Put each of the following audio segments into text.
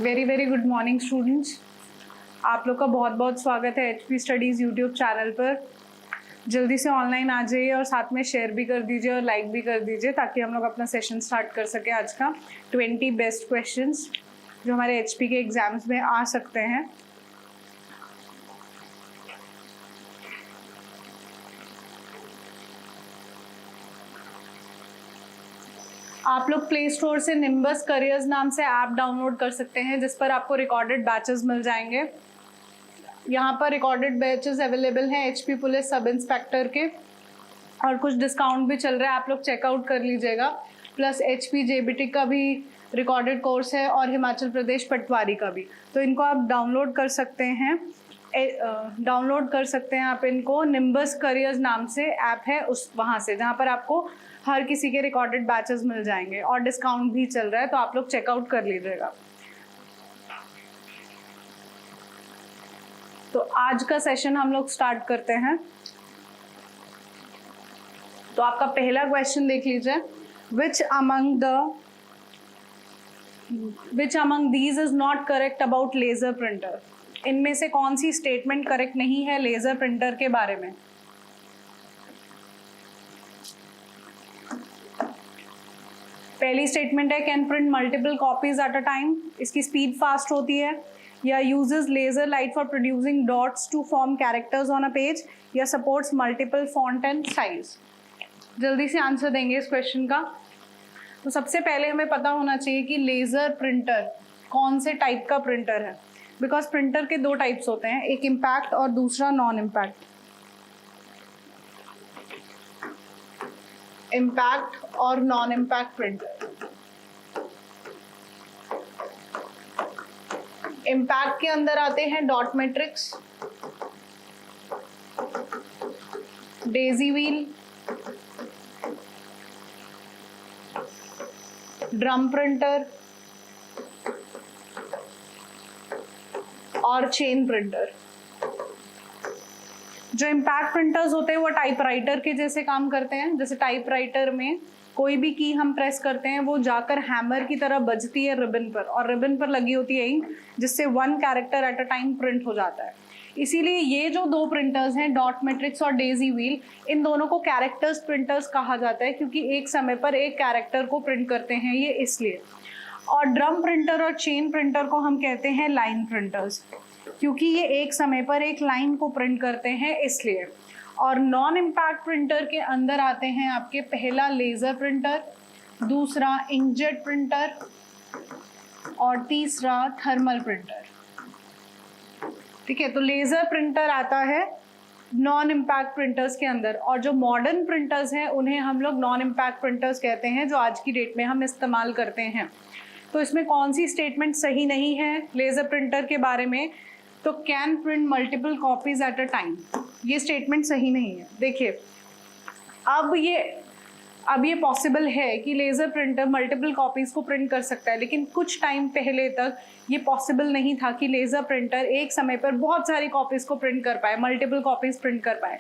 Very very good morning students. आप लोग का बहुत बहुत स्वागत है HP स्टडीज़ यूट्यूब चैनल पर। जल्दी से ऑनलाइन आ जाइए और साथ में शेयर भी कर दीजिए और लाइक भी कर दीजिए ताकि हम लोग अपना सेशन स्टार्ट कर सके। आज का 20 बेस्ट क्वेश्चंस जो हमारे HP के एग्जाम्स में आ सकते हैं। आप लोग प्ले स्टोर से निम्बस करियर्स नाम से ऐप डाउनलोड कर सकते हैं जिस पर आपको रिकॉर्डेड बैचेस मिल जाएंगे। यहाँ पर रिकॉर्डेड बैचेस अवेलेबल हैं HP पुलिस सब इंस्पेक्टर के और कुछ डिस्काउंट भी चल रहा है, आप लोग चेकआउट कर लीजिएगा। प्लस HP JBT का भी रिकॉर्डेड कोर्स है और हिमाचल प्रदेश पटवारी का भी, तो इनको आप डाउनलोड कर सकते हैं। आप इनको निम्बस करियर्स नाम से ऐप है उस वहाँ से, जहाँ पर आपको हर किसी के रिकॉर्डेड बैचेस मिल जाएंगे और डिस्काउंट भी चल रहा है, तो आप लोग चेकआउट कर लीजिएगा। तो आज का सेशन हम लोग स्टार्ट करते हैं। तो आपका पहला क्वेश्चन देख लीजिए, which among these is not correct about laser printer? इनमें से कौन सी स्टेटमेंट करेक्ट नहीं है लेजर प्रिंटर के बारे में? पहली स्टेटमेंट है can print multiple copies at a time, इसकी स्पीड फास्ट होती है। या uses laser light for producing dots to form characters on a page, या supports multiple font and size. जल्दी से आंसर देंगे इस क्वेश्चन का। तो सबसे पहले हमें पता होना चाहिए कि लेजर प्रिंटर कौन से टाइप का प्रिंटर है, बिकॉज प्रिंटर के दो टाइप्स होते हैं, एक इम्पैक्ट और दूसरा नॉन इम्पैक्ट। इम्पैक्ट और नॉन इम्पैक्ट प्रिंटर। इम्पैक्ट के अंदर आते हैं dot matrix, Daisy wheel, drum printer और चेन प्रिंटर। जो इम्पैक्ट प्रिंटर्स होते हैं वो टाइपराइटर के जैसे काम करते हैं। जैसे टाइपराइटर में कोई भी की हम प्रेस करते हैं वो जाकर हैमर की तरह बजती है रिबन पर, और रिबन पर लगी होती है इंक, जिससे one character eight a time print हो जाता है। इसीलिए ये जो दो प्रिंटर्स हैं, डॉट मैट्रिक्स और डेजी व्हील, इन दोनों को कैरेक्टर्स प्रिंटर्स कहा जाता है क्योंकि एक समय पर एक कैरेक्टर को प्रिंट करते हैं ये इसलिए। और ड्रम प्रिंटर और चेन प्रिंटर को हम कहते हैं लाइन प्रिंटर्स, क्योंकि ये एक समय पर एक लाइन को प्रिंट करते हैं इसलिए। और नॉन इम्पैक्ट प्रिंटर के अंदर आते हैं आपके पहला लेजर प्रिंटर, दूसरा इंकजेट प्रिंटर और तीसरा थर्मल प्रिंटर। ठीक है, तो लेजर प्रिंटर आता है नॉन इम्पैक्ट प्रिंटर्स के अंदर, और जो मॉडर्न प्रिंटर्स हैं उन्हें हम लोग नॉन इम्पैक्ट प्रिंटर्स कहते हैं, जो आज की डेट में हम इस्तेमाल करते हैं। तो इसमें कौन सी स्टेटमेंट सही नहीं है लेजर प्रिंटर के बारे में? तो can print multiple copies at a time, ये स्टेटमेंट सही नहीं है। देखिए, अब ये पॉसिबल है कि लेजर प्रिंटर मल्टीपल कॉपीज को प्रिंट कर सकता है, लेकिन कुछ टाइम पहले तक ये पॉसिबल नहीं था कि लेजर प्रिंटर एक समय पर बहुत सारी कॉपीज को प्रिंट कर पाए, मल्टीपल कॉपीज प्रिंट कर पाए।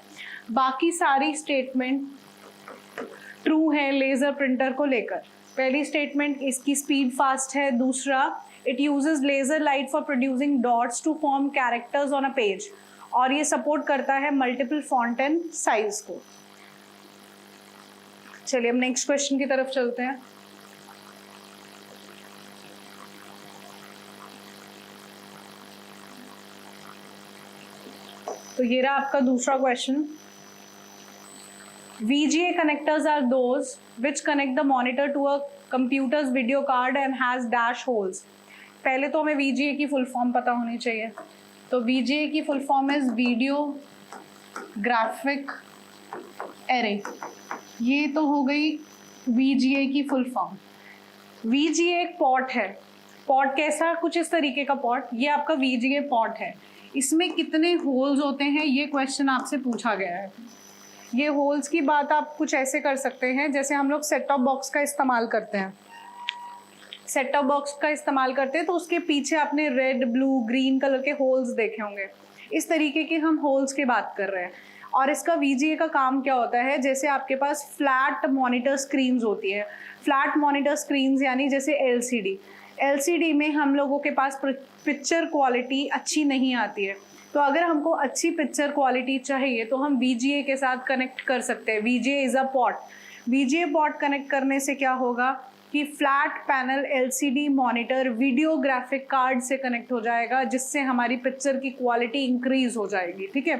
बाकी सारी स्टेटमेंट ट्रू है लेजर प्रिंटर को लेकर। पहली स्टेटमेंट, इसकी स्पीड फास्ट है। दूसरा, it uses laser light for producing dots to form characters on a page, और ये सपोर्ट करता है मल्टीपल फॉन्ट एंड साइज को। चलिए हम नेक्स्ट क्वेश्चन की तरफ चलते हैं। तो ये रहा आपका दूसरा question. VGA connectors are those which connect the monitor to a computer's video card and has dash holes। पहले तो हमें VGA की फुल फॉर्म पता होनी चाहिए। तो VGA की फुल फॉर्म है वीडियो ग्राफिक एरे। ये तो हो गई VGA की फुल फॉर्म। VGA एक पॉट है। पॉट कैसा? कुछ इस तरीके का पॉट। ये आपका VGA पॉट है। इसमें कितने होल्स होते हैं ये क्वेश्चन आपसे पूछा गया है। ये होल्स की बात आप कुछ ऐसे कर सकते हैं, जैसे हम लोग सेट टॉप बॉक्स का इस्तेमाल करते हैं। सेट टॉप बॉक्स का इस्तेमाल करते हैं तो उसके पीछे आपने रेड, ब्लू, ग्रीन कलर के होल्स देखे होंगे। इस तरीके के हम होल्स की बात कर रहे हैं। और इसका VGA का काम क्या होता है? जैसे आपके पास फ्लैट मॉनिटर स्क्रीन्स होती है, फ्लैट मॉनिटर स्क्रीन्स यानी जैसे LCD। LCD में हम लोगों के पास पिक्चर क्वालिटी अच्छी नहीं आती है, तो अगर हमको अच्छी पिक्चर क्वालिटी चाहिए तो हम VGA के साथ कनेक्ट कर सकते हैं। VGA is a pot. VGA pot connect करने से क्या होगा कि flat panel LCD monitor video graphic card से कनेक्ट हो जाएगा, जिससे हमारी पिक्चर की क्वालिटी इंक्रीज हो जाएगी। ठीक है,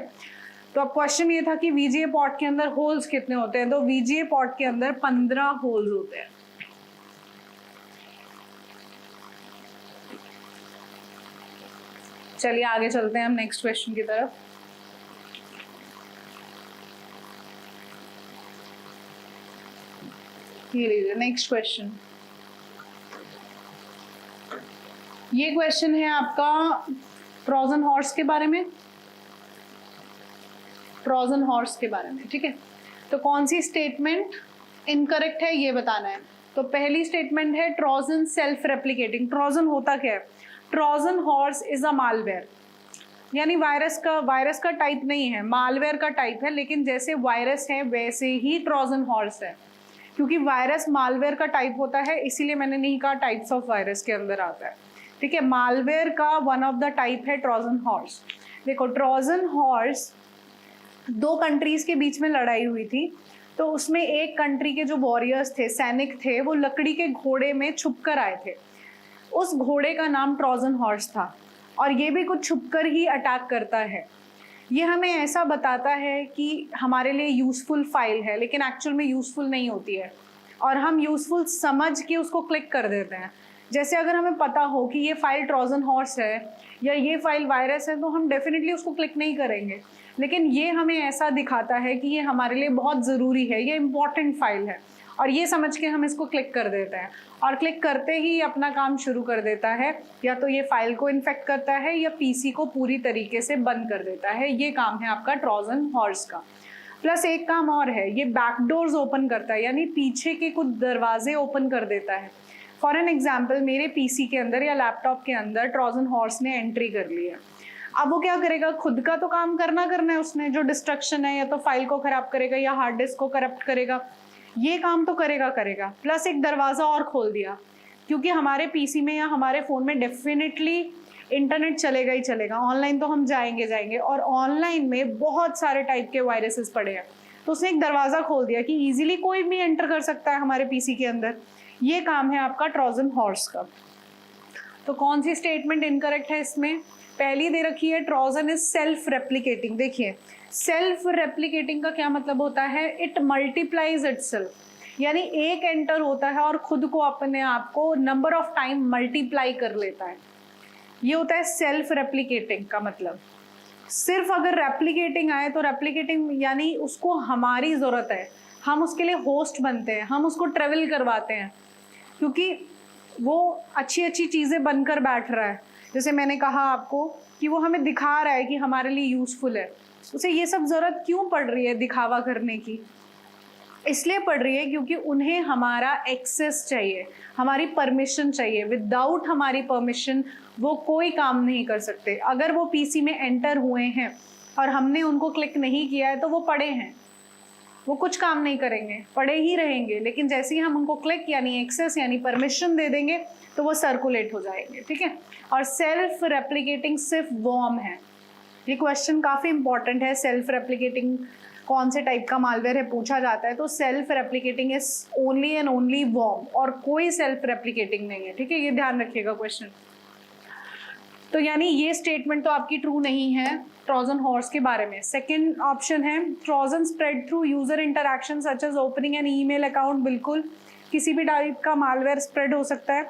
तो अब क्वेश्चन ये था कि VGA पॉट के अंदर होल्स कितने होते हैं, तो VGA पॉट के अंदर 15 होल्स होते हैं। चलिए आगे चलते हैं हम नेक्स्ट क्वेश्चन की तरफ। ये लीजिए नेक्स्ट क्वेश्चन। ये क्वेश्चन है आपका ट्रोजन हॉर्स के बारे में, ट्रोजन हॉर्स के बारे में। ठीक है, तो कौन सी स्टेटमेंट इनकरेक्ट है ये बताना है। तो पहली स्टेटमेंट है ट्रोजन सेल्फ रेप्लिकेटिंग। ट्रोजन होता क्या है? Trojan horse is a malware, यानी वायरस का टाइप नहीं है, मालवेयर का टाइप है। लेकिन जैसे वायरस है वैसे ही ट्रोजन हॉर्स है, क्योंकि वायरस मालवेयर का टाइप होता है, इसीलिए मैंने नहीं कहा टाइप्स ऑफ वायरस के अंदर आता है। ठीक है, मालवेयर का वन ऑफ द टाइप है ट्रोजन हॉर्स। देखो, ट्रोजन हॉर्स 2 कंट्रीज के बीच में लड़ाई हुई थी, तो उसमें एक कंट्री के जो वॉरियर्स थे, सैनिक थे, वो लकड़ी के घोड़े में छुपकर आए थे। उस घोड़े का नाम ट्रोजन हॉर्स था, और ये भी कुछ छुपकर ही अटैक करता है। ये हमें ऐसा बताता है कि हमारे लिए यूज़फुल फाइल है, लेकिन एक्चुअल में यूज़फुल नहीं होती है, और हम यूज़फुल समझ के उसको क्लिक कर देते हैं। जैसे अगर हमें पता हो कि ये फाइल ट्रोजन हॉर्स है या ये फाइल वायरस है, तो हम डेफिनेटली उसको क्लिक नहीं करेंगे। लेकिन ये हमें ऐसा दिखाता है कि ये हमारे लिए बहुत ज़रूरी है, ये इम्पॉर्टेंट फाइल है, और ये समझ के हम इसको क्लिक कर देते हैं, और क्लिक करते ही अपना काम शुरू कर देता है। या तो ये फाइल को इन्फेक्ट करता है या पीसी को पूरी तरीके से बंद कर देता है। ये काम है आपका ट्रोजन हॉर्स का। प्लस एक काम और है, ये बैकडोर्स ओपन करता है, यानी पीछे के कुछ दरवाजे ओपन कर देता है। फॉर एन एग्जाम्पल, मेरे पीसी के अंदर या लैपटॉप के अंदर ट्रोजन हॉर्स ने एंट्री कर ली है। अब वो क्या करेगा? खुद का तो काम करना है उसने, जो डिस्ट्रक्शन है, या तो फाइल को खराब करेगा या हार्ड डिस्क को करप्ट करेगा, ये काम तो करेगा। प्लस एक दरवाज़ा और खोल दिया, क्योंकि हमारे पीसी में या हमारे फ़ोन में डेफिनेटली इंटरनेट चलेगा ही चलेगा, ऑनलाइन तो हम जाएंगे, और ऑनलाइन में बहुत सारे टाइप के वायरसेस पड़े हैं। तो उसने एक दरवाज़ा खोल दिया कि ईजिली कोई भी एंटर कर सकता है हमारे पीसी के अंदर। ये काम है आपका ट्रोजन हॉर्स का। तो कौन सी स्टेटमेंट इनकरेक्ट है इसमें? पहली दे रखी है ट्रोजन इज सेल्फ रेप्लिकेटिंग। देखिए, सेल्फ रेप्लिकेटिंग का क्या मतलब होता है? इट मल्टीप्लाइज इटसेल्फ, यानी एक एंटर होता है और खुद को अपने आप को नंबर ऑफ टाइम मल्टीप्लाई कर लेता है। ये होता है सेल्फ रेप्लिकेटिंग का मतलब। सिर्फ अगर रेप्लिकेटिंग आए तो रेप्लिकेटिंग यानी उसको हमारी ज़रूरत है, हम उसके लिए होस्ट बनते हैं, हम उसको ट्रेवल करवाते हैं, क्योंकि वो अच्छी अच्छी चीज़ें बनकर बैठ रहा है। जैसे मैंने कहा आपको कि वो हमें दिखा रहा है कि हमारे लिए यूज़फुल है, उसे ये सब ज़रूरत क्यों पड़ रही है दिखावा करने की? इसलिए पड़ रही है क्योंकि उन्हें हमारा एक्सेस चाहिए, हमारी परमिशन चाहिए। विदाउट हमारी परमिशन वो कोई काम नहीं कर सकते। अगर वो पीसी में एंटर हुए हैं और हमने उनको क्लिक नहीं किया है तो वो पड़े हैं, वो कुछ काम नहीं करेंगे, पड़े ही रहेंगे। लेकिन जैसे ही हम उनको क्लिक यानी एक्सेस यानी परमिशन दे देंगे तो वो सर्कुलेट हो जाएंगे। ठीक है, और सेल्फ रेप्लिकेटिंग सिर्फ वॉर्म है। ये क्वेश्चन काफ़ी इंपॉर्टेंट है। सेल्फ रेप्लिकेटिंग कौन से टाइप का मालवेयर है पूछा जाता है, तो self replicating is only and only worm, और कोई सेल्फ रेप्लिकेटिंग नहीं है। ठीक है, ये ध्यान रखिएगा क्वेश्चन। तो यानी ये स्टेटमेंट तो आपकी ट्रू नहीं है ट्रोजन हॉर्स के बारे में। सेकंड ऑप्शन है Trojan spread through user interaction such as opening an email account. बिल्कुल, किसी भी टाइप का मालवेयर स्प्रेड हो सकता है।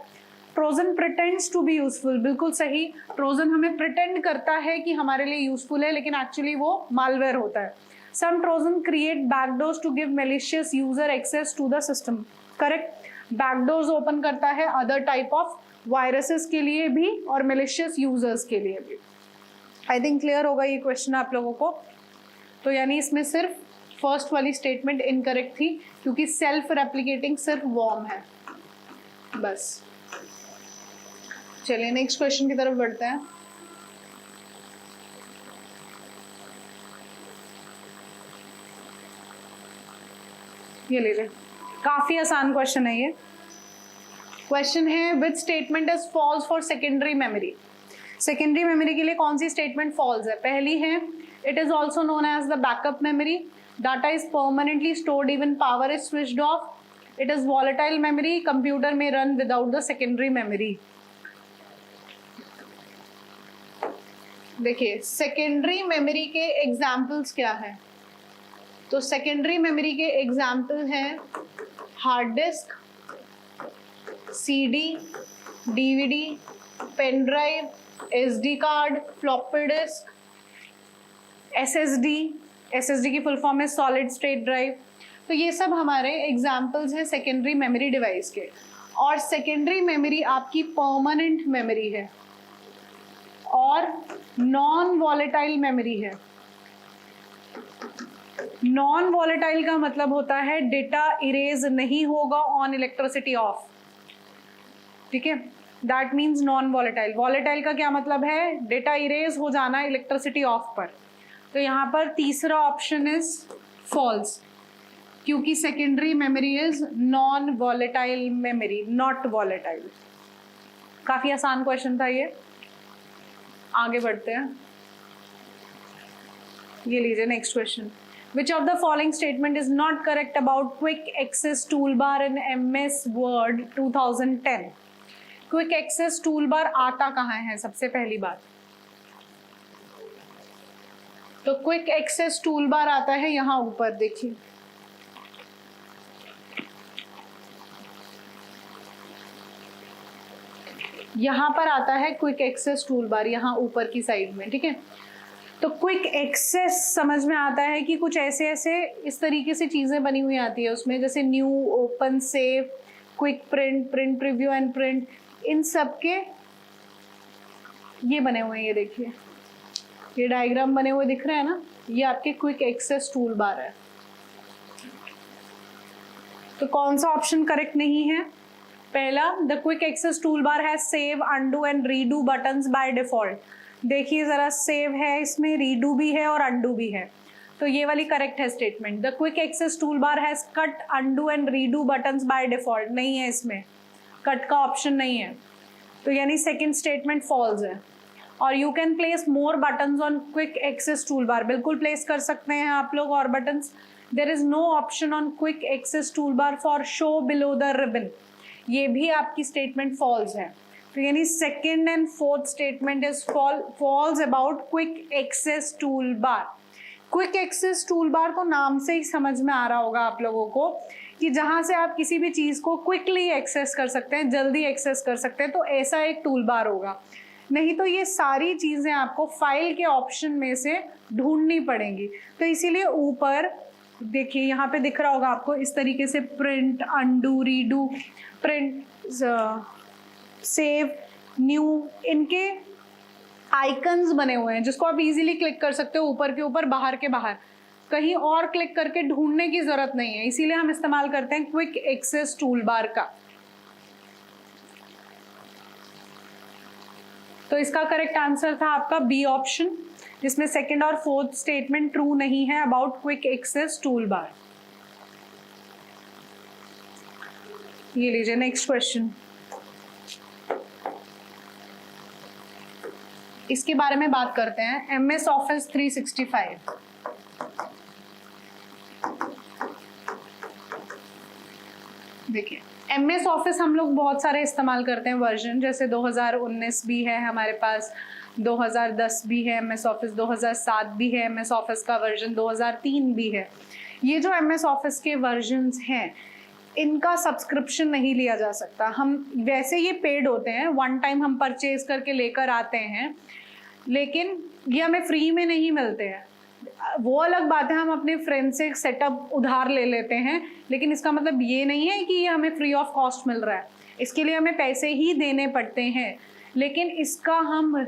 Trojan pretends to be useful. बिल्कुल सही, ट्रोजन हमें प्रिटेंड करता है कि हमारे लिए यूजफुल है, लेकिन एक्चुअली वो मालवेयर होता है। Some trojan create backdoors to give malicious user access to the system. Correct, backdoors open करता है अदर टाइप ऑफ वायरसेस के लिए भी और मैलिशियस यूजर्स के लिए भी। आई थिंक क्लियर होगा ये क्वेश्चन आप लोगों को। तो यानी इसमें सिर्फ फर्स्ट वाली स्टेटमेंट इनकरेक्ट थी, क्योंकि सेल्फ रेप्लिकेटिंग सिर्फ वॉर्म है बस। चलिए नेक्स्ट क्वेश्चन की तरफ बढ़ते हैं। ये ले लें, काफी आसान क्वेश्चन है ये। क्वेश्चन है which statement is false for secondary memory. Secondary memory के लिए कौन सी स्टेटमेंट फॉल्स है? पहली है it is also known as the backup memory, data is permanently stored even power is switched off, it is volatile memory, computer में run without the secondary memory. देखिए secondary memory के examples क्या है? तो secondary memory के example हैं hard disk, CD, DVD, pen drive, SD card, floppy disk, SSD. SSD की full form है सॉलिड स्टेट ड्राइव। तो ये सब हमारे एग्जाम्पल्स हैं सेकेंडरी मेमोरी डिवाइस के। और सेकेंडरी मेमोरी आपकी परमानेंट मेमोरी है और नॉन वॉलेटाइल मेमोरी है। नॉन वॉलेटाइल का मतलब होता है डेटा इरेज नहीं होगा ऑन इलेक्ट्रिसिटी ऑफ, ठीक है, that means non volatile. Volatile का क्या मतलब है? डेटा इरेज हो जाना इलेक्ट्रिसिटी ऑफ पर। तो यहाँ पर तीसरा ऑप्शन इज फॉल्स, क्योंकि secondary memory is non volatile memory, not volatile. काफी आसान क्वेश्चन था ये। आगे बढ़ते हैं, ये लीजिए next question. Which of the following statement is not correct about Quick Access Toolbar in MS Word 2010? Quick Access Toolbar आता कहाँ है? सबसे पहली बात तो Quick Access Toolbar आता है यहाँ ऊपर, देखिए यहाँ पर आता है Quick Access Toolbar, यहाँ ऊपर की साइड में, ठीक है। तो क्विक एक्सेस समझ में आता है कि कुछ ऐसे ऐसे इस तरीके से चीज़ें बनी हुई आती है उसमें, जैसे new, open, save, quick print, print preview and print, इन सब के ये बने हुए हैं। ये देखिए ये डायग्राम बने हुए दिख रहे हैं ना, ये आपके क्विक एक्सेस टूल बार है। तो कौन सा ऑप्शन करेक्ट नहीं है? पहला, the quick access tool bar has save, undo and redo buttons by default. देखिए जरा, सेव है इसमें, रीडू भी है और अनडू भी है, तो ये वाली करेक्ट है statement. The quick access tool bar has cut, undo and redo buttons by default, नहीं है इसमें, कट का ऑप्शन नहीं है, तो यानी सेकंड स्टेटमेंट फॉल्स है। और you can place more buttons on quick access tool bar, बिल्कुल प्लेस कर सकते हैं आप लोग और buttons. There is no option on quick access tool bar for show below the ribbon, ये भी आपकी स्टेटमेंट फॉल्स है। तो यानी second and fourth statement is false about quick access tool bar. Quick access tool bar तो नाम से ही समझ में आ रहा होगा आप लोगों को कि जहां से आप किसी भी चीज को क्विकली एक्सेस कर सकते हैं, जल्दी एक्सेस कर सकते हैं, तो ऐसा एक टूल बार होगा। नहीं तो ये सारी चीजें आपको फाइल के ऑप्शन में से ढूंढनी पड़ेंगी। तो इसीलिए ऊपर देखिए यहाँ पे दिख रहा होगा आपको इस तरीके से print, undo, redo, print, save, new, इनके आइकन्स बने हुए हैं जिसको आप इजीली क्लिक कर सकते हो, ऊपर के ऊपर, बाहर के बाहर, कहीं और क्लिक करके ढूंढने की जरूरत नहीं है। इसीलिए हम इस्तेमाल करते हैं क्विक एक्सेस टूल बार का। तो इसका करेक्ट आंसर था आपका बी ऑप्शन, जिसमें सेकंड और फोर्थ स्टेटमेंट ट्रू नहीं है about quick access tool bar. ये लीजिए नेक्स्ट क्वेश्चन, इसके बारे में बात करते हैं। MS Office 365, देखिए MS Office हम लोग बहुत सारे इस्तेमाल करते हैं वर्जन, जैसे 2019 भी है हमारे पास, 2010 भी है MS Office, 2007 भी है MS Office का वर्जन, 2003 भी है। ये जो MS Office के वर्जन्स हैं इनका सब्सक्रिप्शन नहीं लिया जा सकता। हम वैसे ये पेड होते हैं, वन टाइम हम परचेज करके लेकर आते हैं, लेकिन ये हमें फ्री में नहीं मिलते हैं। वो अलग बात है, हम अपने फ्रेंड से सेटअप उधार ले लेते हैं, लेकिन इसका मतलब ये नहीं है कि ये हमें फ्री ऑफ कॉस्ट मिल रहा है, इसके लिए हमें पैसे ही देने पड़ते हैं, लेकिन इसका हम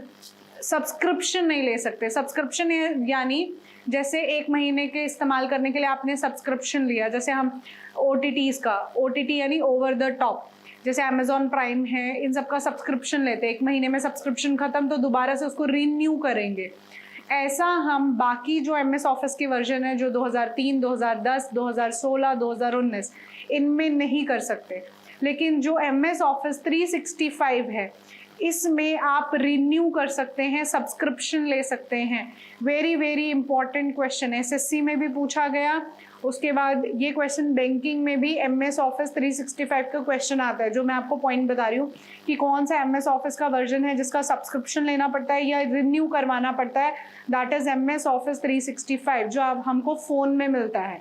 सब्सक्रिप्शन नहीं ले सकते। सब्सक्रिप्शन यानी जैसे एक महीने के इस्तेमाल करने के लिए आपने सब्सक्रिप्शन लिया, जैसे हम OTTs का, OTT यानी ओवर द टॉप, जैसे Amazon प्राइम है, इन सब का सब्सक्रिप्शन लेते हैं, एक महीने में सब्सक्रिप्शन खत्म तो दोबारा से उसको रीन्यू करेंगे। ऐसा हम बाकी जो MS Office के वर्जन है जो 2003, 2010, 2016, 2019 इनमें नहीं कर सकते। लेकिन जो MS ऑफिस 365 है इसमें आप रिन्यू कर सकते हैं, सब्सक्रिप्शन ले सकते हैं। वेरी वेरी इंपॉर्टेंट क्वेश्चन है, SSC में भी पूछा गया। उसके बाद ये क्वेश्चन बैंकिंग में भी MS ऑफिस 365 का क्वेश्चन आता है, जो मैं आपको पॉइंट बता रही हूँ कि कौन सा MS ऑफिस का वर्जन है जिसका सब्सक्रिप्शन लेना पड़ता है या रिन्यू करवाना पड़ता है। दैट इज MS ऑफिस 365 जो अब हमको फ़ोन में मिलता है।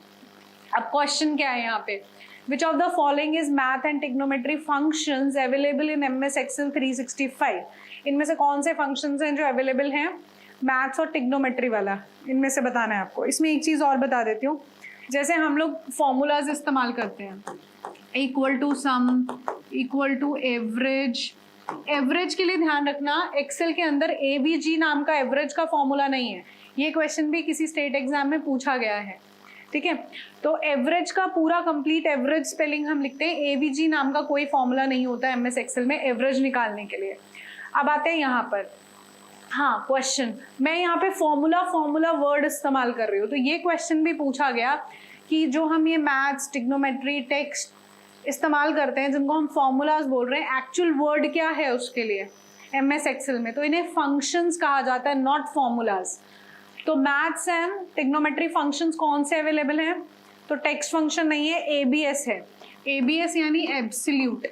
अब क्वेश्चन क्या है यहाँ पे, Which of the following is math and trigonometry functions available in MS Excel 365? इनमें से कौन से functions हैं जो available हैं मैथ्स और टिग्नोमेट्री वाला, इनमें से बताना है आपको। इसमें एक चीज़ और बता देती हूँ, जैसे हम लोग फॉर्मूलाज इस्तेमाल करते हैं, equal to sum, equal to average. Average के लिए ध्यान रखना, एक्सेल के अंदर AVG नाम का एवरेज का फॉर्मूला नहीं है। ये क्वेश्चन भी किसी स्टेट एग्जाम में पूछा गया है, ठीक है। तो एवरेज का पूरा कंप्लीट एवरेज स्पेलिंग हम लिखते हैं, AVG नाम का कोई फॉर्मूला नहीं होता है MS एक्सेल में एवरेज निकालने के लिए। अब आते हैं यहाँ पर, हाँ क्वेश्चन, मैं यहाँ पे फॉर्मूला वर्ड इस्तेमाल कर रही हूँ। तो ये क्वेश्चन भी पूछा गया कि जो हम ये मैथ्स, टिग्नोमेट्री, टेक्स्ट इस्तेमाल करते हैं जिनको हम फॉर्मूलाज बोल रहे हैं, एक्चुअल वर्ड क्या है उसके लिए MS एक्सेल में, तो इन्हें फंक्शंस कहा जाता है, नॉट फॉर्मूलाज। तो मैथ्स एंड टिग्नोमेट्री फंक्शंस कौन से अवेलेबल हैं, तो टेक्स्ट फंक्शन नहीं है, ABS है। ABS यानी एब्सोल्यूट,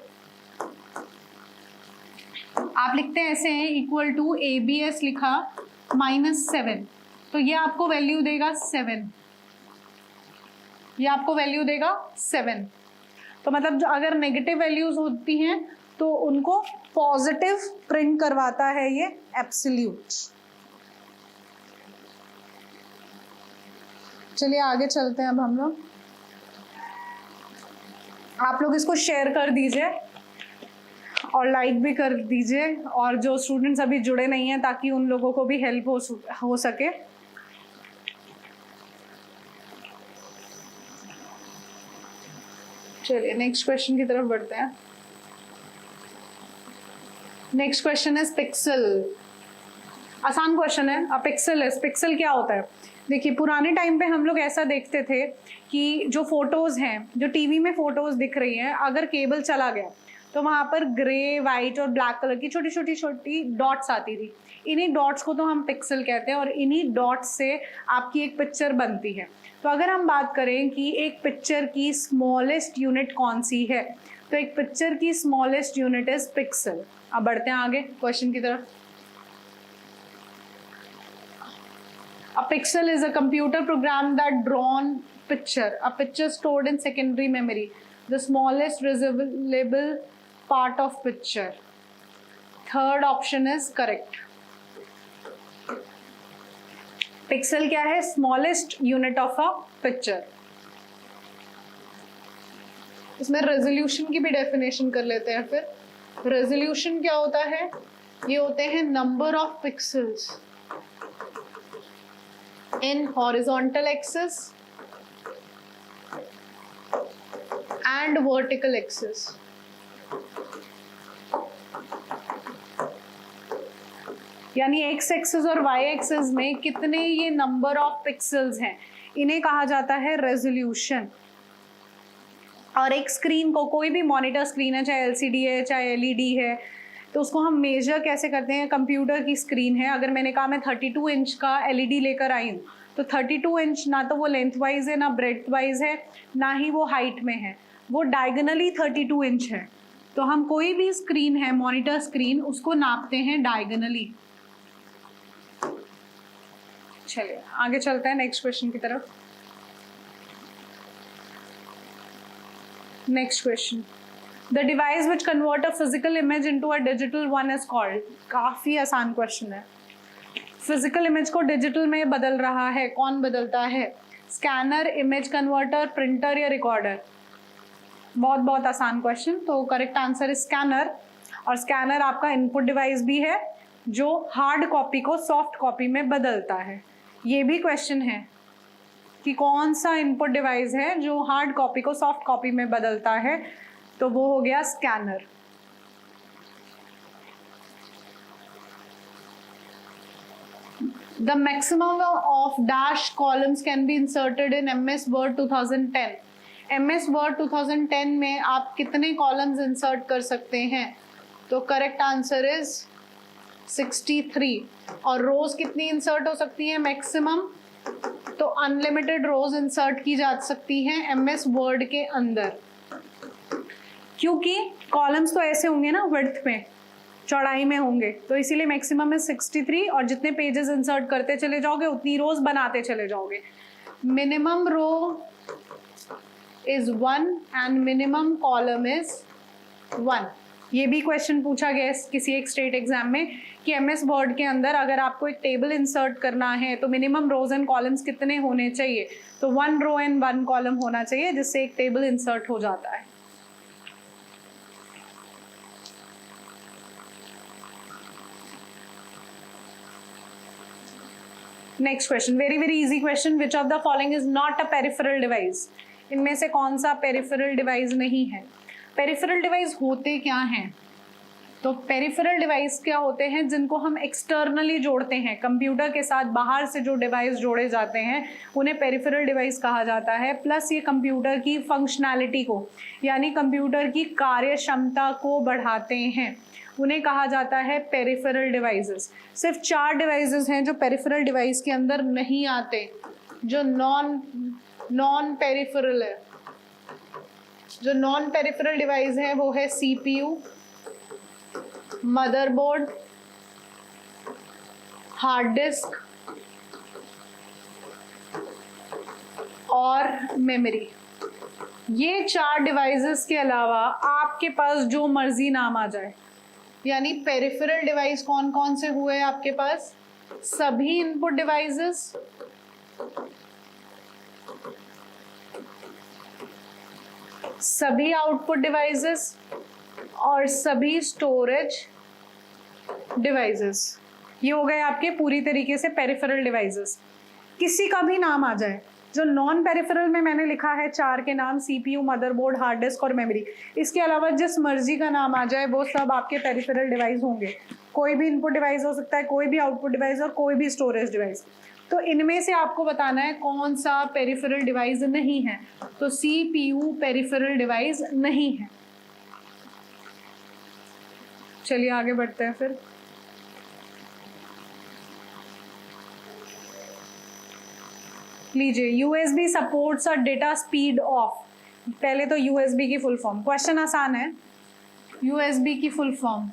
आप लिखते हैं ऐसे हैं, इक्वल टू ABS लिखा -7, तो ये आपको वैल्यू देगा 7, ये आपको वैल्यू देगा 7। तो मतलब जो अगर नेगेटिव वैल्यूज होती हैं तो उनको पॉजिटिव प्रिंट करवाता है ये एब्सोल्यूट। चलिए आगे चलते हैं अब हम लोग। आप लोग इसको शेयर कर दीजिए और लाइक भी कर दीजिए, और जो स्टूडेंट्स अभी जुड़े नहीं हैं ताकि उन लोगों को भी हेल्प हो सके। चलिए नेक्स्ट क्वेश्चन की तरफ बढ़ते हैं। नेक्स्ट क्वेश्चन है पिक्सल। आसान क्वेश्चन है। अब पिक्सल है, पिक्सल क्या होता है? देखिए पुराने टाइम पे हम लोग ऐसा देखते थे कि जो फोटोज हैं, जो टीवी में फोटोज दिख रही हैं, अगर केबल चला गया तो वहाँ पर ग्रे, वाइट और ब्लैक कलर की छोटी छोटी छोटी डॉट्स आती थी। इन्हीं डॉट्स को तो हम पिक्सल कहते हैं, और इन्हीं डॉट्स से आपकी एक पिक्चर बनती है। तो अगर हम बात करें कि एक पिक्चर की स्मॉलेस्ट यूनिट कौन सी है, तो एक पिक्चर की स्मॉलेस्ट यूनिट इज पिक्सल। अब बढ़ते हैं आगे क्वेश्चन की तरफ। A pixel is a computer program that drawn picture, a picture stored in secondary memory, the smallest visible part of picture. Third option is correct. Pixel क्या है? Smallest unit of a picture. इसमें resolution की भी definition कर लेते हैं। फिर resolution क्या होता है? ये होते हैं number of pixels in horizontal axis and vertical axis. यानी x एक्सिस और y एक्सिस में कितने ये नंबर ऑफ पिक्सल्स हैं, इन्हें कहा जाता है रेजोल्यूशन। और एक स्क्रीन को, कोई भी मॉनिटर स्क्रीन है, चाहे LCD है चाहे LED है, तो उसको हम मेजर कैसे करते हैं? कंप्यूटर की स्क्रीन है, अगर मैंने कहा मैं 32 इंच का LED लेकर आई हूँ, तो 32 इंच ना तो वो लेंथ वाइज है, ना ब्रेड्थ वाइज है, ना ही वो हाइट में है, वो डायगोनली 32 इंच है। तो हम कोई भी स्क्रीन है, मॉनिटर स्क्रीन, उसको नापते हैं डायगोनली। चलिए आगे चलते हैं नेक्स्ट क्वेश्चन की तरफ। Next question, the device which convert a physical image into a digital one is called. काफी आसान क्वेश्चन है। फिजिकल इमेज को डिजिटल में बदल रहा है, कौन बदलता है? स्कैनर, इमेज कन्वर्टर, प्रिंटर या रिकॉर्डर? बहुत आसान क्वेश्चन। तो करेक्ट आंसर है स्कैनर। और स्कैनर आपका इनपुट डिवाइस भी है जो हार्ड कॉपी को सॉफ्ट कॉपी में बदलता है। ये भी क्वेश्चन है कि कौन सा इनपुट डिवाइस है जो हार्ड कॉपी को सॉफ्ट कॉपी में बदलता है, तो वो हो गया scanner. The maximum of dash columns can be inserted in MS Word 2010. MS word 2010 में आप कितने कॉलम्स इंसर्ट कर सकते हैं? तो करेक्ट आंसर इज 63। और रोज कितनी इंसर्ट हो सकती है मैक्सिमम? तो अनलिमिटेड रोज इंसर्ट की जा सकती हैं MS वर्ड के अंदर, क्योंकि कॉलम्स तो ऐसे होंगे ना, विड्थ में, चौड़ाई में होंगे, तो इसीलिए मैक्सिमम है 63। और जितने पेजेस इंसर्ट करते चले जाओगे उतनी रोज बनाते चले जाओगे। Minimum row is 1 and minimum column is 1। ये भी क्वेश्चन पूछा गया है किसी एक स्टेट एग्जाम में कि MS वर्ड के अंदर अगर आपको एक टेबल इंसर्ट करना है तो मिनिमम रोज एंड कॉलम्स कितने होने चाहिए? तो 1 रो एंड 1 कॉलम होना चाहिए, जिससे एक टेबल इंसर्ट हो जाता है। Next question, very very easy question, which of the following is not a peripheral device? इनमें से कौन सा पेरिफेरल डिवाइस नहीं है? पेरिफेरल डिवाइस होते क्या हैं? तो पेरिफेरल डिवाइस क्या होते हैं? जिनको हम एक्सटर्नली जोड़ते हैं कंप्यूटर के साथ, बाहर से जो डिवाइस जोड़े जाते हैं उन्हें पेरिफेरल डिवाइस कहा जाता है। प्लस ये कंप्यूटर की फंक्शनैलिटी को, यानी कंप्यूटर की कार्य क्षमता को बढ़ाते हैं, उन्हें कहा जाता है पेरिफेरल डिवाइसेस। सिर्फ 4 डिवाइसेस हैं जो पेरिफेरल डिवाइस के अंदर नहीं आते, जो नॉन पेरिफेरल है। जो नॉन पेरिफेरल डिवाइस है वो है CPU, मदरबोर्ड, हार्ड डिस्क और मेमोरी। ये 4 डिवाइसेस के अलावा आपके पास जो मर्जी नाम आ जाए, यानी पेरिफेरल डिवाइस कौन कौन से हुए आपके पास? सभी इनपुट डिवाइसेस, सभी आउटपुट डिवाइसेस और सभी स्टोरेज डिवाइसेस। ये हो गए आपके पूरी तरीके से पेरिफेरल डिवाइसेस। किसी का भी नाम आ जाए, जो नॉन पेरिफेरल में मैंने लिखा है 4 के नाम, CPU, मदरबोर्ड, हार्ड डिस्क और मेमोरी, इसके अलावा जिस मर्जी का नाम आ जाए वो सब आपके पेरिफेरल डिवाइस होंगे। कोई भी इनपुट डिवाइस हो सकता है, कोई भी आउटपुट डिवाइस और कोई भी स्टोरेज डिवाइस। तो इनमें से आपको बताना है कौन सा पेरिफेरल डिवाइस नहीं है। तो CPU पेरिफेरल डिवाइस नहीं है। चलिए आगे बढ़ते हैं फिर। लीजिए, USB supports a data speed of. पहले तो USB की फुल फॉर्म, क्वेश्चन आसान है। USB की फुल फॉर्म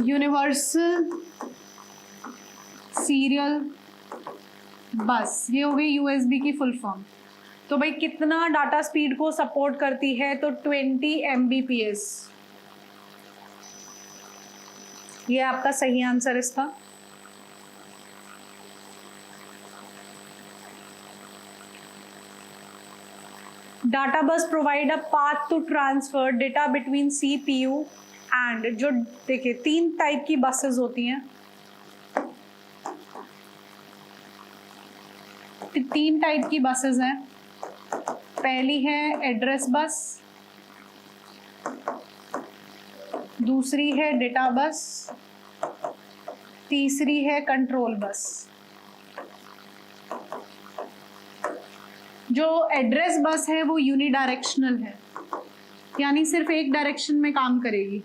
यूनिवर्सल सीरियल बस, ये हो गई USB की फुल फॉर्म। तो भाई कितना डाटा स्पीड को सपोर्ट करती है? तो 20 Mbps। ये आपका सही आंसर इसका। Data bus provide a path to transfer data between CPU and, जो देखिए 3 टाइप की बसेस होती हैं, 3 टाइप की बसेस हैं। पहली है एड्रेस बस, दूसरी है डेटा बस, तीसरी है कंट्रोल बस। जो एड्रेस बस है वो यूनिडायरेक्शनल है, यानी सिर्फ एक डायरेक्शन में काम करेगी।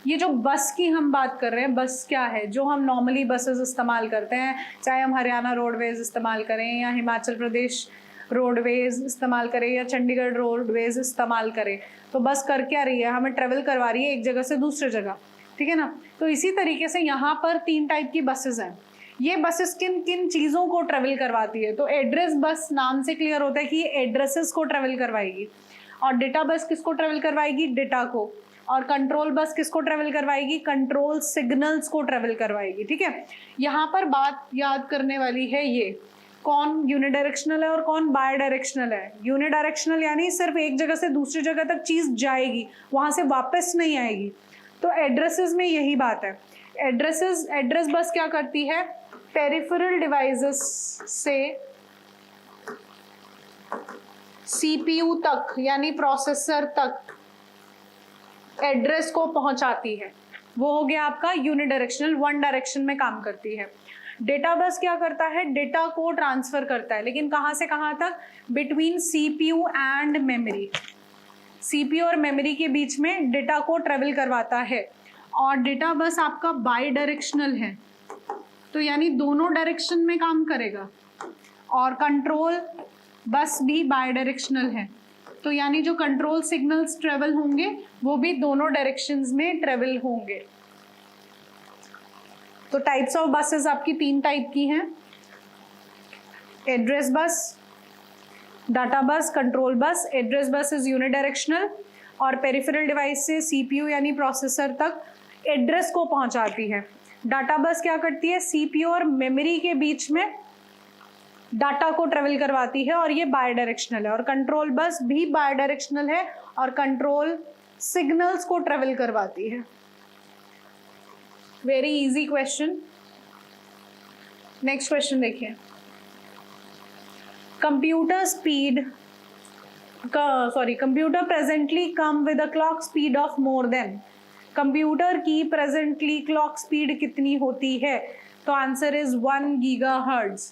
ये जो बस की हम बात कर रहे हैं, बस क्या है? जो हम नॉर्मली बसेस इस्तेमाल करते हैं, चाहे हम हरियाणा रोडवेज इस्तेमाल करें या हिमाचल प्रदेश रोडवेज इस्तेमाल करें या चंडीगढ़ रोडवेज इस्तेमाल करें, तो बस कर क्या रही है? हमें ट्रेवल करवा रही है एक जगह से दूसरी जगह, ठीक है ना? तो इसी तरीके से यहाँ पर 3 टाइप की बसेस हैं। ये बसेस किन किन चीज़ों को ट्रेवल करवाती है? तो एड्रेस बस नाम से क्लियर होता है कि ये एड्रेसेस को ट्रेवल करवाएगी, और डेटा बस किसको ट्रेवल करवाएगी? डेटा को। और कंट्रोल बस किसको ट्रेवल करवाएगी? कंट्रोल सिग्नल्स को ट्रेवल करवाएगी, ठीक है? यहाँ पर बात याद करने वाली है, ये कौन यूनिडायरेक्शनल है और कौन बाय डायरेक्शनल है। यूनिडायरेक्शनल यानी सिर्फ एक जगह से दूसरी जगह तक चीज़ जाएगी, वहाँ से वापस नहीं आएगी। तो एड्रेसेस में यही बात है। एड्रेस बस क्या करती है? पेरिफेरल डिवाइसेस से CPU तक, यानी प्रोसेसर तक एड्रेस को पहुंचाती है। वो हो गया आपका यूनिडायरेक्शनल, 1 डायरेक्शन में काम करती है। डेटा बस क्या करता है, डेटा को ट्रांसफर करता है, लेकिन कहाँ से कहाँ तक, between CPU and memory, CPU और मेमोरी के बीच में डेटा को ट्रेवल करवाता है। और डेटा बस आपका बाई डायरेक्शनल है, तो यानी दोनों डायरेक्शन में काम करेगा। और कंट्रोल बस भी बाई डायरेक्शनल है, तो यानी जो कंट्रोल सिग्नल्स ट्रेवल होंगे वो भी दोनों डायरेक्शंस में ट्रेवल होंगे। तो टाइप्स ऑफ बसेस आपकी 3 टाइप की हैं, एड्रेस बस, डाटा बस, control bus. Address bus is unidirectional और पेरिफेरल डिवाइस से सीपीयू यानी प्रोसेसर तक एड्रेस को पहुंचाती है। डाटा बस क्या करती है, सीपीयू और मेमोरी के बीच में डाटा को ट्रेवल करवाती है और ये बाय डायरेक्शनल है। और कंट्रोल बस भी बाय डायरेक्शनल है और कंट्रोल सिग्नल्स को ट्रेवल करवाती है। Very easy question. Next question देखिए, computer presently come with a clock speed of more than, computer की प्रेजेंटली क्लॉक स्पीड कितनी होती है, तो answer is 1 gigahertz.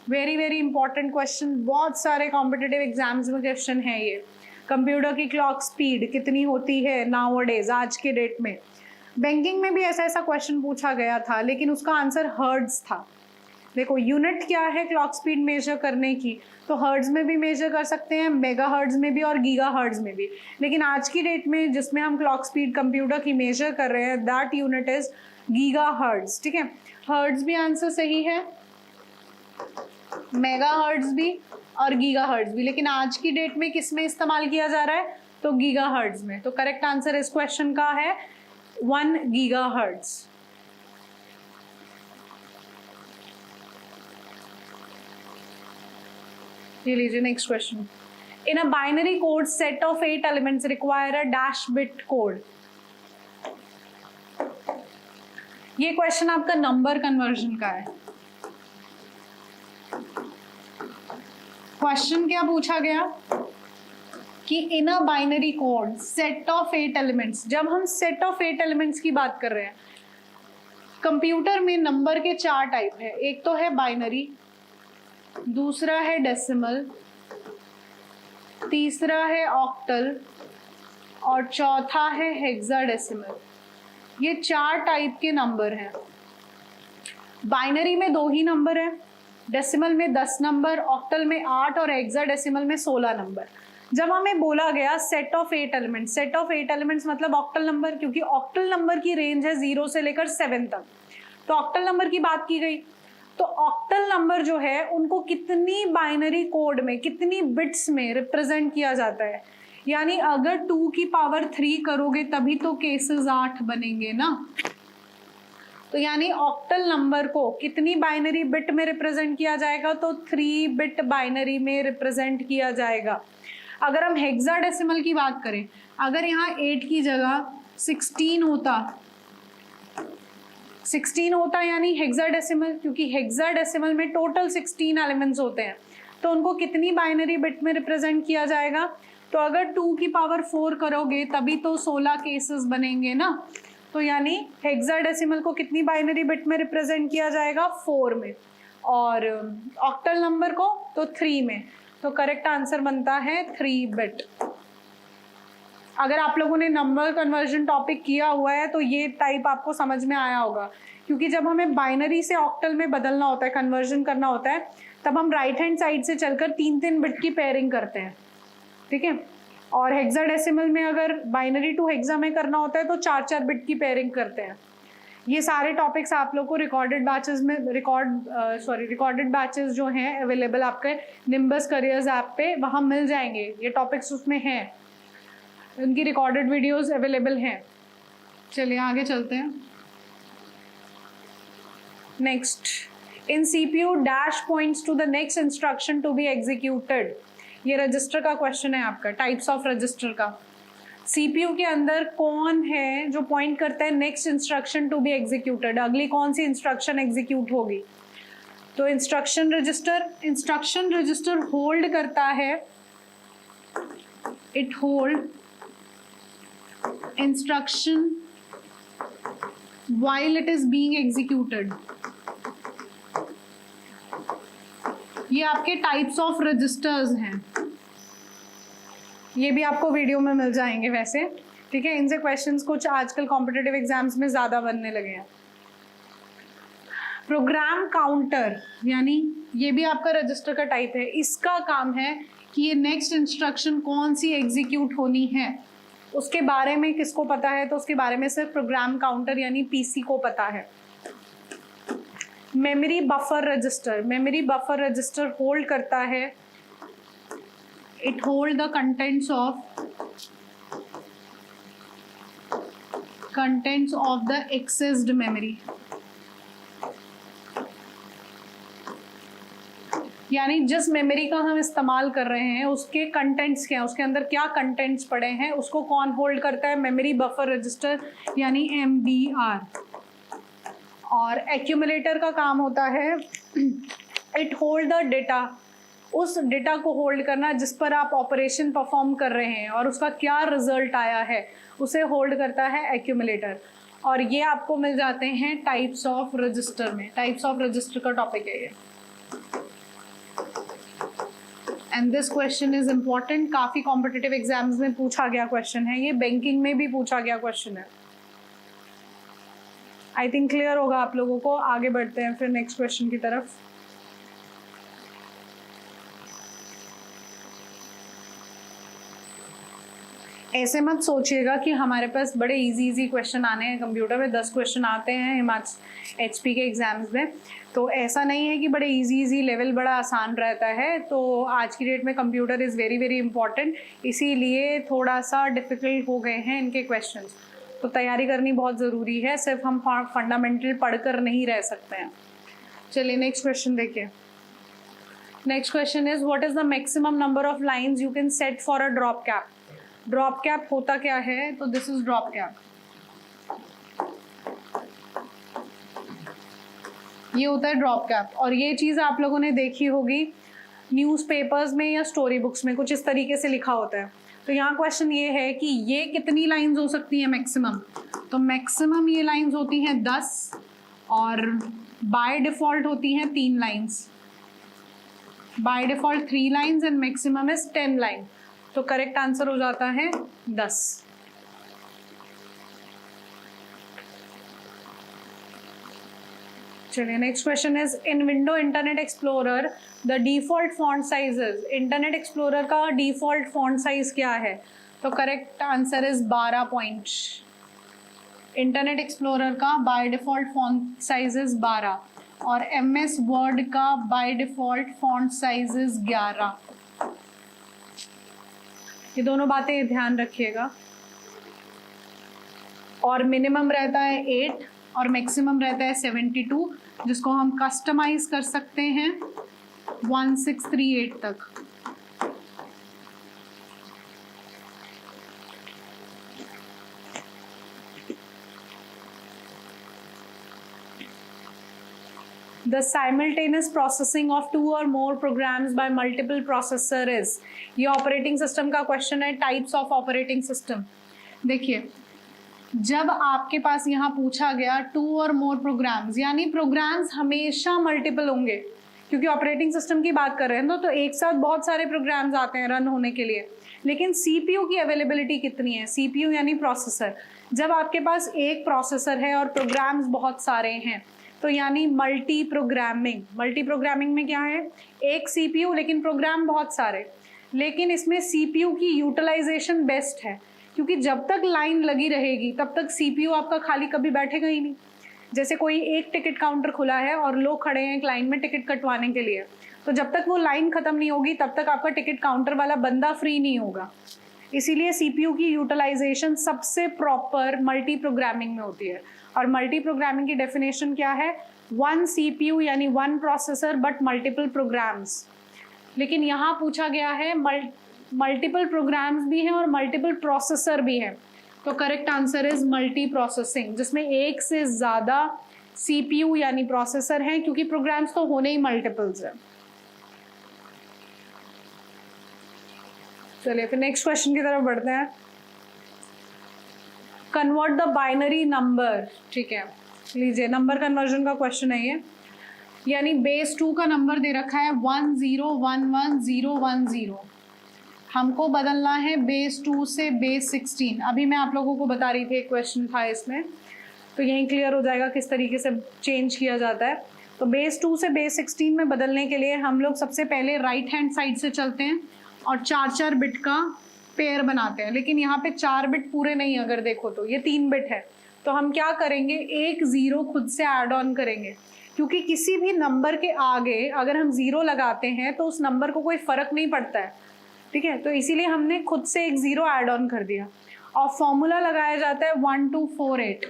Very very important question, बहुत सारे कॉम्पिटिटिव एग्जाम्स में क्वेश्चन है ये। कंप्यूटर की क्लॉक स्पीड कितनी होती है नाउअडेज, आज के डेट में। बैंकिंग में भी ऐसा क्वेश्चन पूछा गया था, लेकिन उसका आंसर हर्ट्ज था। देखो यूनिट क्या है क्लॉक स्पीड मेजर करने की, तो हर्ट्ज में भी मेजर कर सकते हैं, मेगा हर्ट्ज में भी और गीगा हर्ट्ज में भी। लेकिन आज की डेट में जिसमें हम क्लॉक स्पीड कंप्यूटर की मेजर कर रहे हैं, that unit is giga hertz. ठीक है, हर्ट्ज भी आंसर सही है, मेगा हर्ट्ज भी और गीगा हर्ट्ज भी, लेकिन आज की डेट में किस में इस्तेमाल किया जा रहा है, तो गीगा हर्ट्ज में। तो करेक्ट आंसर इस क्वेश्चन का है 1 गीगा हर्ट्ज। ये लीजिए next question, in a binary code set of 8 elements require a dash bit code. ये क्वेश्चन आपका नंबर कन्वर्जन का है। क्वेश्चन क्या पूछा गया कि in a binary code set of 8 elements. जब हम सेट ऑफ 8 एलिमेंट्स की बात कर रहे हैं, कंप्यूटर में नंबर के 4 टाइप है, एक तो है बाइनरी, दूसरा है डेसिमल, तीसरा है ऑक्टल और चौथा है हेक्साडेसिमल। ये 4 टाइप के नंबर हैं। बाइनरी में 2 ही नंबर है, डेसिमल में 10 नंबर, ऑक्टल में 8 और हेक्साडेसिमल में 16 नंबर। जब हमें बोला गया set of 8 elements, set of 8 elements मतलब ऑक्टल नंबर, क्योंकि ऑक्टल नंबर की रेंज है 0 से लेकर 7 तक, तो ऑक्टल नंबर की बात की गई। तो ऑक्टल नंबर जो है उनको कितनी बाइनरी कोड में, कितनी बिट्स में रिप्रेजेंट किया जाता है, यानी अगर 2 की पावर 3 करोगे तभी तो केसेस 8 बनेंगे ना। तो यानी ऑक्टल नंबर को कितनी बाइनरी बिट में रिप्रेजेंट किया जाएगा, तो 3 बिट बाइनरी में रिप्रेजेंट किया जाएगा। अगर हम हेक्साडेसिमल की बात करें, अगर यहाँ 8 की जगह 16 होता यानी हेक्साडेसिमल, क्योंकि हेक्साडेसिमल में टोटल 16 एलिमेंट्स होते हैं, तो उनको कितनी बाइनरी बिट में रिप्रेजेंट किया जाएगा, तो अगर 2 की पावर 4 करोगे तभी तो 16 केसेस बनेंगे ना। तो यानी हेक्साडेसिमल को कितनी बाइनरी बिट में रिप्रेजेंट किया जाएगा, 4 में, और ऑक्टल नंबर को तो 3 में। तो करेक्ट आंसर बनता है 3 बिट। अगर आप लोगों ने नंबर कन्वर्जन टॉपिक किया हुआ है तो ये टाइप आपको समझ में आया होगा, क्योंकि जब हमें बाइनरी से ऑक्टल में बदलना होता है, कन्वर्जन करना होता है, तब हम राइट हैंड साइड से चलकर 3-3 बिट की पेयरिंग करते हैं। ठीक है, और हेक्साडेसिमल में अगर बाइनरी टू हेक्सा में करना होता है तो 4-4 बिट की पेयरिंग करते हैं। ये सारे टॉपिक्स आप लोग को रिकॉर्डेड बैचेस में रिकॉर्डेड बैचेस जो हैं अवेलेबल आपके निम्बस करियर्स ऐप पे, वहाँ मिल जाएंगे। ये टॉपिक्स उसमें हैं, उनकी रिकॉर्डेड वीडियोस अवेलेबल हैं। चलिए आगे चलते हैं। Next, in CPU dash points to the next instruction to be executed. ये रजिस्टर का क्वेश्चन है आपका, टाइप्स ऑफ रजिस्टर का। सीपीयू के अंदर कौन है जो पॉइंट करता है next instruction to be executed, अगली कौन सी इंस्ट्रक्शन एग्जीक्यूट होगी, तो इंस्ट्रक्शन रजिस्टर होल्ड करता है, it hold instruction while it is being executed। ये आपके टाइप्स ऑफ रजिस्टर्स हैं, ये भी आपको वीडियो में मिल जाएंगे वैसे, ठीक है। इनसे क्वेश्चंस कुछ आजकल कॉम्पिटिटिव एग्जाम्स में ज़्यादा बनने लगे हैं। प्रोग्राम काउंटर यानी ये भी आपका रजिस्टर का टाइप है। इसका काम है कि ये नेक्स्ट इंस्ट्रक्शन कौन सी एग्जीक्यूट होनी है उसके बारे में किसको पता है, तो उसके बारे में सिर्फ प्रोग्राम काउंटर यानी पीसी को पता है। Memory buffer register, memory buffer register hold करता है, it hold the contents of the accessed memory, यानी जिस मेमोरी का हम इस्तेमाल कर रहे हैं उसके कंटेंट्स क्या हैं, उसके अंदर क्या कंटेंट्स पड़े हैं, उसको कौन होल्ड करता है, मेमोरी बफर रजिस्टर यानी MBR। और एक्यूमुलेटर का काम होता है इट होल्ड द डेटा, उस डेटा को होल्ड करना जिस पर आप ऑपरेशन परफॉर्म कर रहे हैं और उसका क्या रिजल्ट आया है उसे होल्ड करता है एक्यूमुलेटर। और ये आपको मिल जाते हैं टाइप्स ऑफ रजिस्टर में, टाइप्स ऑफ रजिस्टर का टॉपिक है ये। And this question is important, काफ़ी कॉम्पिटिटिव एग्जाम्स में पूछा गया क्वेश्चन है ये, बैंकिंग में भी पूछा गया क्वेश्चन है। आई थिंक क्लियर होगा आप लोगों को। आगे बढ़ते हैं फिर नेक्स्ट क्वेश्चन की तरफ। ऐसे मत सोचिएगा कि हमारे पास बड़े इजी क्वेश्चन आने हैं, कंप्यूटर में 10 क्वेश्चन आते हैं हिमाचल HP के एग्जाम्स में, तो ऐसा नहीं है कि बड़े इजी लेवल बड़ा आसान रहता है। तो आज की डेट में कंप्यूटर इज़ वेरी इम्पॉर्टेंट, इसीलिए थोड़ा सा डिफ़िकल्ट हो गए हैं इनके क्वेश्चंस, तो तैयारी करनी बहुत ज़रूरी है, सिर्फ हम फंडामेंटल पढ़कर नहीं रह सकते हैं। चलिए नेक्स्ट क्वेश्चन देखिए। Next question is what is the maximum number of lines you can set for a drop cap. Drop cap होता क्या है, तो दिस इज ड्रॉप कैप, ये होता है ड्रॉप कैप। और ये चीज़ आप लोगों ने देखी होगी न्यूज़पेपर्स में या स्टोरी बुक्स में, कुछ इस तरीके से लिखा होता है। तो यहाँ क्वेश्चन ये है कि ये कितनी लाइंस हो सकती है मैक्सिमम, तो मैक्सिमम ये लाइंस होती हैं 10 और बाय डिफ़ॉल्ट होती हैं 3 lines, by default 3 lines and maximum is 10 line. तो करेक्ट आंसर हो जाता है 10। चलिए next question is in window internet explorer the default font sizes. Internet explorer का डिफॉल्ट फॉन्ट साइज क्या है, तो correct answer is 12 point. Internet explorer का by default font size is 12 और MS वर्ड का by default font size is 11। ये दोनों बातें ध्यान रखिएगा। और मिनिमम रहता है 8 और मैक्सिमम रहता है 72, जिसको हम कस्टमाइज कर सकते हैं 1638 तक। The simultaneous processing of 2 or more programs by multiple processor is, ये ऑपरेटिंग सिस्टम का क्वेश्चन है। टाइप्स ऑफ ऑपरेटिंग सिस्टम देखिए, जब आपके पास यहाँ पूछा गया 2 और मोर प्रोग्राम्स, यानी प्रोग्राम्स हमेशा मल्टीपल होंगे, क्योंकि ऑपरेटिंग सिस्टम की बात कर रहे हैं तो एक साथ बहुत सारे प्रोग्राम्स आते हैं रन होने के लिए। लेकिन CPU की अवेलेबिलिटी कितनी है, CPU यानी प्रोसेसर, जब आपके पास एक प्रोसेसर है और प्रोग्राम्स बहुत सारे हैं तो यानी मल्टी प्रोग्रामिंग। मल्टी प्रोग्रामिंग में क्या है, एक CPU लेकिन प्रोग्राम बहुत सारे। लेकिन इसमें CPU की यूटिलाइजेशन बेस्ट है, क्योंकि जब तक लाइन लगी रहेगी तब तक CPU आपका खाली कभी बैठेगा ही नहीं। जैसे कोई एक टिकट काउंटर खुला है और लोग खड़े हैं एक लाइन में टिकट कटवाने के लिए, तो जब तक वो लाइन खत्म नहीं होगी तब तक आपका टिकट काउंटर वाला बंदा फ्री नहीं होगा। इसीलिए CPU की यूटिलाइजेशन सबसे प्रॉपर मल्टी प्रोग्रामिंग में होती है। और मल्टी प्रोग्रामिंग की डेफिनेशन क्या है, 1 CPU यानी 1 प्रोसेसर बट मल्टीपल प्रोग्राम्स। लेकिन यहाँ पूछा गया है मल्टीपल प्रोग्राम्स भी हैं और मल्टीपल प्रोसेसर भी हैं, तो correct answer is multi processing, जिसमें एक से ज़्यादा CPU यानी प्रोसेसर हैं, क्योंकि प्रोग्राम्स तो होने ही मल्टीपल्स हैं। चलिए फिर नेक्स्ट क्वेश्चन की तरफ बढ़ते हैं। कन्वर्ट द बाइनरी नंबर, ठीक है, लीजिए नंबर कन्वर्जन का क्वेश्चन है ये। यानी बेस 2 का नंबर दे रखा है 1011010, हमको बदलना है बेस 2 से बेस 16। अभी मैं आप लोगों को बता रही थी, एक क्वेश्चन था इसमें, तो यहीं क्लियर हो जाएगा किस तरीके से चेंज किया जाता है। तो बेस 2 से बेस 16 में बदलने के लिए हम लोग सबसे पहले राइट हैंड साइड से चलते हैं और 4-4 बिट का पेयर बनाते हैं। लेकिन यहाँ पे 4 बिट पूरे नहीं, अगर देखो तो ये 3 बिट है, तो हम क्या करेंगे, एक 0 खुद से ऐड ऑन करेंगे, क्योंकि किसी भी नंबर के आगे अगर हम 0 लगाते हैं तो उस नंबर को कोई फर्क नहीं पड़ता है, ठीक है। तो इसीलिए हमने खुद से एक 0 ऐड ऑन कर दिया और फॉर्मूला लगाया जाता है 1248।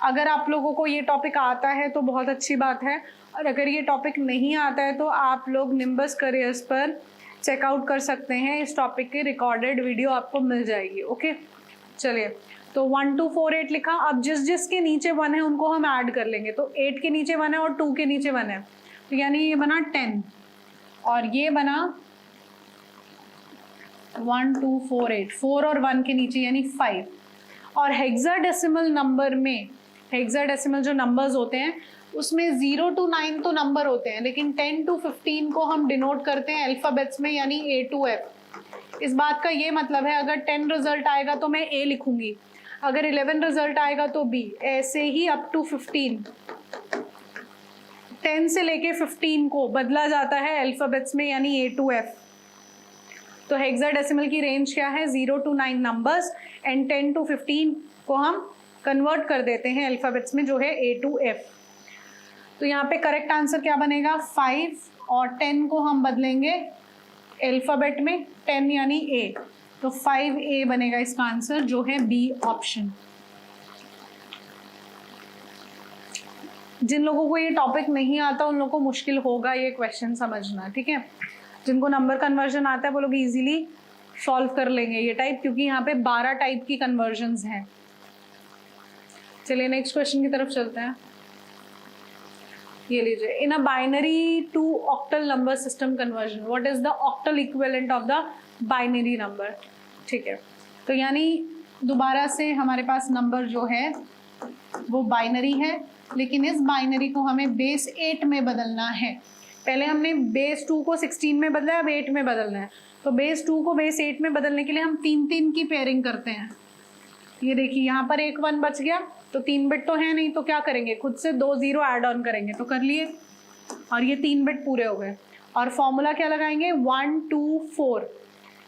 अगर आप लोगों को ये टॉपिक आता है तो बहुत अच्छी बात है, और अगर ये टॉपिक नहीं आता है तो आप लोग निम्बस करियर्स पर चेकआउट कर सकते हैं, इस टॉपिक की रिकॉर्डेड वीडियो आपको मिल जाएगी। ओके, चलिए, तो 1248 लिखा। अब जिस जिस के नीचे 1 है उनको हम ऐड कर लेंगे। तो 8 के नीचे 1 है और 2 के नीचे 1 है, तो यानी ये बना 10 और ये बना 1248, 4 और 1 के नीचे यानी 5। और हेक्साडेसिमल नंबर में, हेक्साडेसिमल जो नंबर्स होते हैं उसमें 0 to 9 तो नंबर होते हैं, लेकिन 10 to 15 को हम डिनोट करते हैं अल्फाबेट्स में, यानी A to F। इस बात का ये मतलब है, अगर 10 रिजल्ट आएगा तो मैं A लिखूंगी, अगर 11 रिजल्ट आएगा तो B, ऐसे ही अप टू 15। 10 से लेके 15 को बदला जाता है अल्फाबेट्स में, यानी A to F। तो हेक्साडेसिमल की रेंज क्या है, 0 to 9 नंबर्स, एंड 10 to 15 को हम कन्वर्ट कर देते हैं अल्फाबेट्स में, जो है A to F। तो यहाँ पे करेक्ट आंसर क्या बनेगा, 5 और 10 को हम बदलेंगे अल्फाबेट में, 10 यानी A, तो 5A बनेगा इसका आंसर, जो है B ऑप्शन। जिन लोगों को ये टॉपिक नहीं आता उन लोगों को मुश्किल होगा ये क्वेश्चन समझना, ठीक है। जिनको नंबर कन्वर्जन आता है वो लोग इजीली सॉल्व कर लेंगे ये टाइप, क्योंकि यहाँ पे 12 टाइप की कन्वर्जन्स हैं। चलिए नेक्स्ट क्वेश्चन की तरफ चलते हैं। ये लीजिए, in a binary to octal number system conversion what is the octal equivalent of the binary number, ठीक है। तो यानी दोबारा से हमारे पास नंबर जो है वो बाइनरी है, लेकिन इस बाइनरी को हमें बेस 8 में बदलना है। पहले हमने बेस 2 को 16 में बदला है, अब 8 में बदलना है। तो बेस 2 को बेस 8 में बदलने के लिए हम 3-3 की पेयरिंग करते हैं। ये देखिए यहाँ पर एक 1 बच गया, तो 3 बिट तो है नहीं, तो क्या करेंगे, खुद से 2 0 ऐड ऑन करेंगे, तो कर लिए, और ये 3 बिट पूरे हो गए। और फॉर्मूला क्या लगाएंगे, 1 2 4।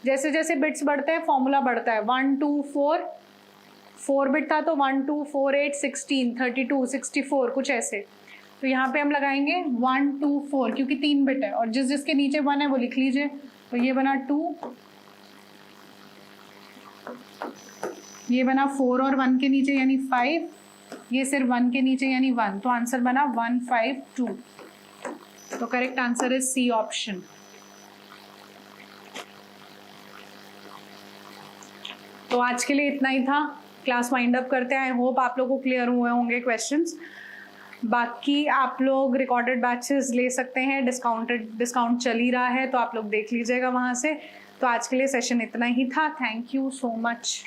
जैसे जैसे बिट्स बढ़ते हैं फॉर्मूला बढ़ता है, 1 2 4, 4 बिट था तो 1 2 4 8 16 32 64 कुछ ऐसे। तो यहाँ पे हम लगाएंगे 1 2 4, क्योंकि 3 बिट है, और जिस जिसके नीचे 1 है वो लिख लीजिए। तो ये बना 2, ये बना 4 और 1 के नीचे यानी 5, ये सिर्फ 1 के नीचे यानी 1, तो आंसर बना 1 5 2। तो correct answer is C option. तो आज के लिए इतना ही था, क्लास वाइंड अप करते हैं। आई होप आप लोगों को क्लियर हुए होंगे क्वेश्चंस। बाकी आप लोग रिकॉर्डेड बैचेस ले सकते हैं, डिस्काउंट चल ही रहा है, तो आप लोग देख लीजिएगा वहाँ से। तो आज के लिए सेशन इतना ही था। Thank you so much.